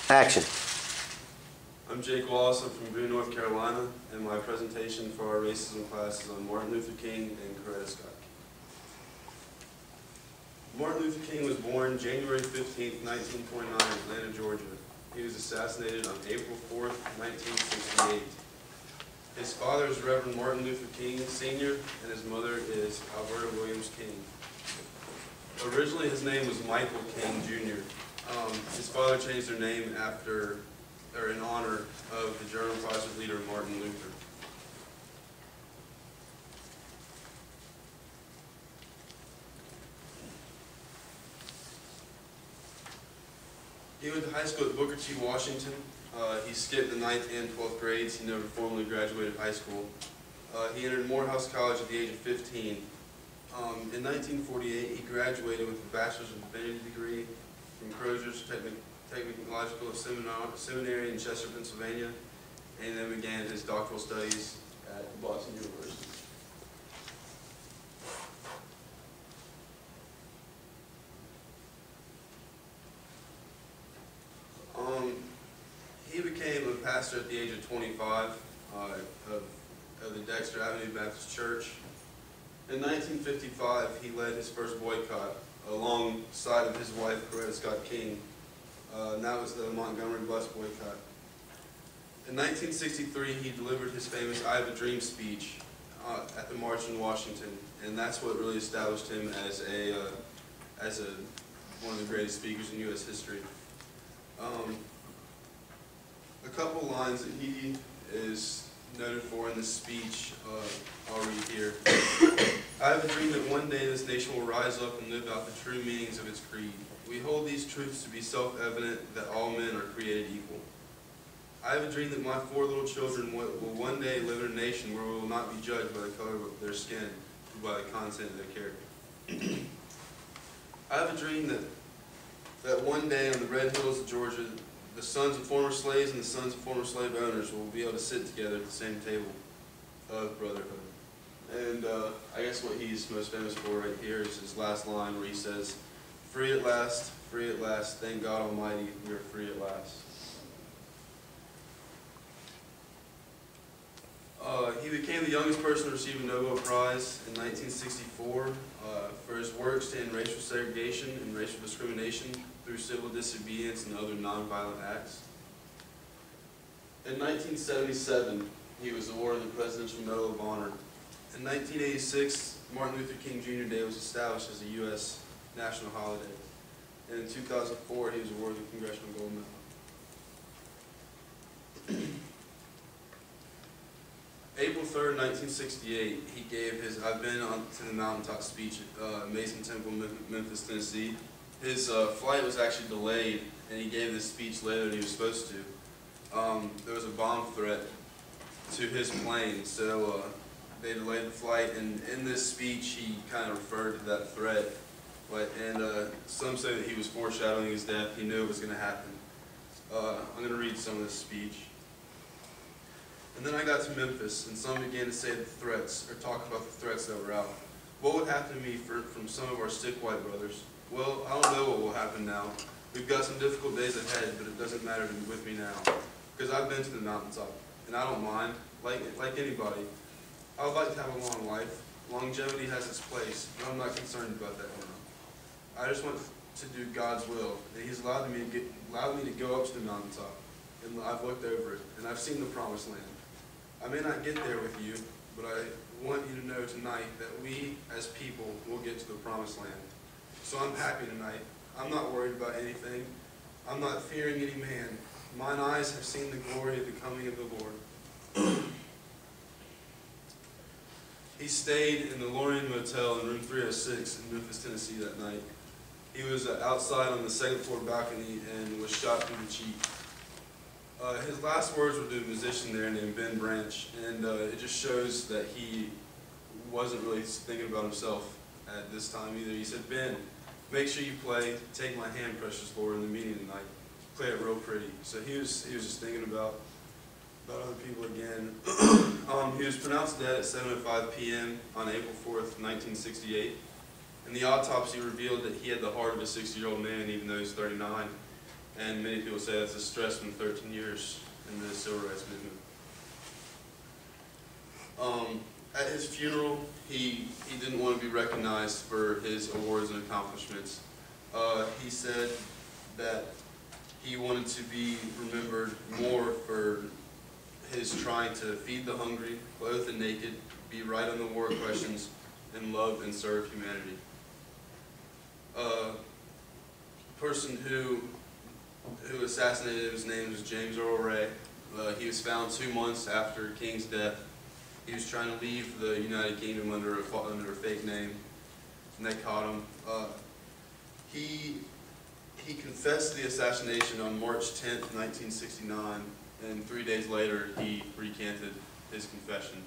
Action. I'm Jake Wallace. I'm from Boone, North Carolina, and my presentation for our racism class is on Martin Luther King and Coretta Scott. Martin Luther King was born January 15, 1949 in Atlanta, Georgia. He was assassinated on April 4, 1968. His father is Reverend Martin Luther King Sr., and his mother is Alberta Williams King. Originally, his name was Michael King Jr. His father changed their name in honor of the German Protestant leader Martin Luther. He went to high school at Booker T. Washington. He skipped the 9th and 12th grades. He never formally graduated high school. He entered Morehouse College at the age of 15. In 1948, he graduated with a Bachelor's of Divinity degree from Crozier's Technological Seminary in Chester, Pennsylvania, and then began his doctoral studies at Boston University. He became a pastor at the age of 25 of the Dexter Avenue Baptist Church. In 1955, he led his first boycott alongside of his wife, Coretta Scott King. And that was the Montgomery bus boycott. In 1963, he delivered his famous I Have a Dream speech at the March in Washington, and that's what really established him as one of the greatest speakers in U.S. history. A couple lines that he is noted for in this speech, I'll read here. I have a dream that one day this nation will rise up and live out the true meanings of its creed. We hold these truths to be self-evident that all men are created equal. I have a dream that my 4 little children will one day live in a nation where we will not be judged by the color of their skin, but by the content of their character. I have a dream that one day on the red hills of Georgia, the sons of former slaves and the sons of former slave owners will be able to sit together at the same table of brotherhood. And I guess what he's most famous for right here is his last line where he says, free at last, thank God Almighty, we are free at last. He became the youngest person to receive a Nobel Prize in 1964 for his works to end racial segregation and racial discrimination through civil disobedience and other nonviolent acts. In 1977, he was awarded the Presidential Medal of Honor. In 1986, Martin Luther King Jr. Day was established as a U.S. national holiday. And in 2004, he was awarded the Congressional Gold Medal. April 3rd, 1968, he gave his I've Been to the Mountaintop speech at Mason Temple, Memphis, Tennessee. His flight was actually delayed, and he gave this speech later than he was supposed to. There was a bomb threat to his plane, so they delayed the flight, and in this speech he kind of referred to that threat. And some say that he was foreshadowing his death. He knew it was going to happen. I'm going to read some of this speech. And then I got to Memphis, and some began to say the threats, or talk about the threats that were out. What would happen to me from some of our sick white brothers? Well, I don't know what will happen now. We've got some difficult days ahead, but it doesn't matter to be with me now. Because I've been to the mountaintop, and I don't mind, like anybody. I would like to have a long life. Longevity has its place, but I'm not concerned about that now. I just want to do God's will, and He's allowed me to go up to the mountaintop. And I've looked over it, and I've seen the promised land. I may not get there with you, but I want you to know tonight that we, as people, will get to the promised land. So I'm happy tonight. I'm not worried about anything. I'm not fearing any man. Mine eyes have seen the glory of the coming of the Lord. He stayed in the Lorraine Motel in room 306 in Memphis, Tennessee that night. He was outside on the 2nd floor balcony and was shot through the cheek. His last words were to a musician there named Ben Branch, and it just shows that he wasn't really thinking about himself at this time either. He said, Ben, make sure you play Take My Hand, Precious Lord, in the meeting tonight. Play it real pretty. So he was just thinking about other people again. He was pronounced dead at 7:05 p.m. on April 4th, 1968. And the autopsy revealed that he had the heart of a 60-year-old man, even though he's 39. and many people say that's a stress from 13 years in the civil rights movement. At his funeral, he didn't want to be recognized for his awards and accomplishments. He said that he wanted to be remembered more for his trying to feed the hungry, clothe the naked, be right on the war questions, and love and serve humanity. A person who assassinated him, his name was James Earl Ray. He was found 2 months after King's death. He was trying to leave the United Kingdom under a fake name, and they caught him. He confessed the assassination on March 10th, 1969, and 3 days later he recanted his confession.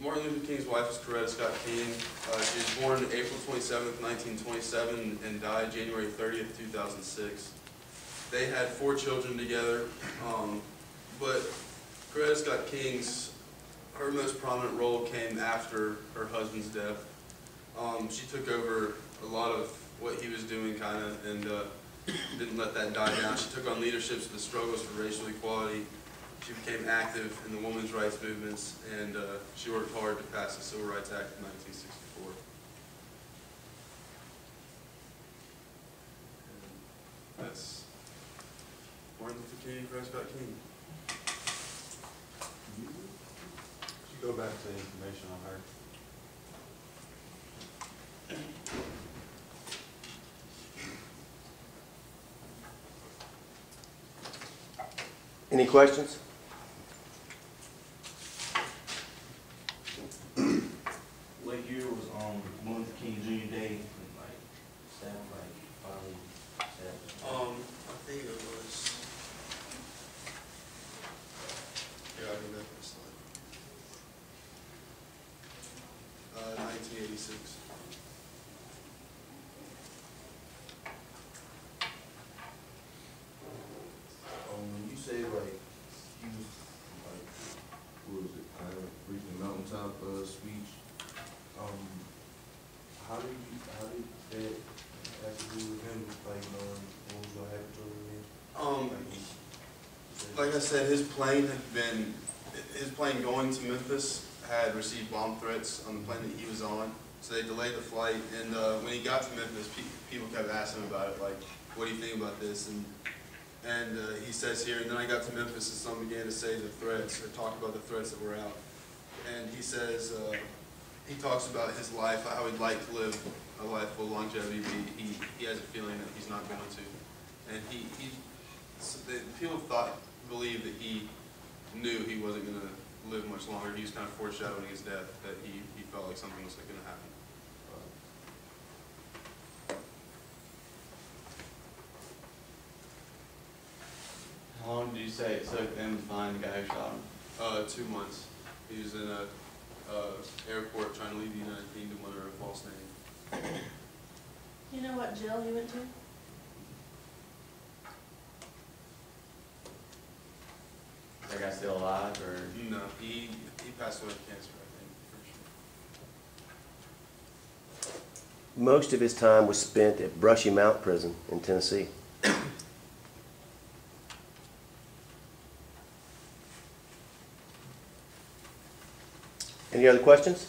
Martin Luther King's wife is Coretta Scott King. She was born April 27th, 1927, and died January 30th, 2006. They had 4 children together, but Coretta Scott King's, her most prominent role came after her husband's death. She took over a lot of what he was doing, kind of, and didn't let that die down. She took on leadership of the struggles for racial equality. She became active in the women's rights movements, and she worked hard to pass the Civil Rights Act in 1964. And that's Martin Luther King and Coretta Scott King. Could you go back to the information on her? Any questions? What year was Martin Luther King Jr. Day? Like, staff, like, probably staff. I think it was. Yeah, I'll give that first slide. 1986. When you say like he was like, what was it? Reaching the mountaintop speech. How did that have to do with him? Like, what was gonna happen to him? Like I said, his plane going to Memphis had received bomb threats on the plane that he was on, so they delayed the flight. And when he got to Memphis, people kept asking him about it, like, what do you think about this? And he says here, and then I got to Memphis and some began to say the threats, or talk about the threats that were out. And he says, he talks about his life, how he'd like to live a life full of longevity, but he has a feeling that he's not going to. And people believe that he knew he wasn't going to live much longer. He was kind of foreshadowing his death, that he felt like something was going to happen. How long did you say it took them to find the guy who shot him? 2 months. He was in a airport trying to leave the United Kingdom under a false name. You know what jail he went to? Is that guy still alive, or? No, he passed away of cancer, I think, for sure. Most of his time was spent at Brushy Mount Prison in Tennessee. Any other questions?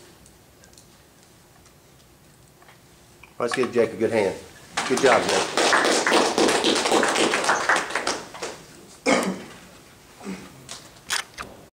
Let's give Jake a good hand. Good job, Jake.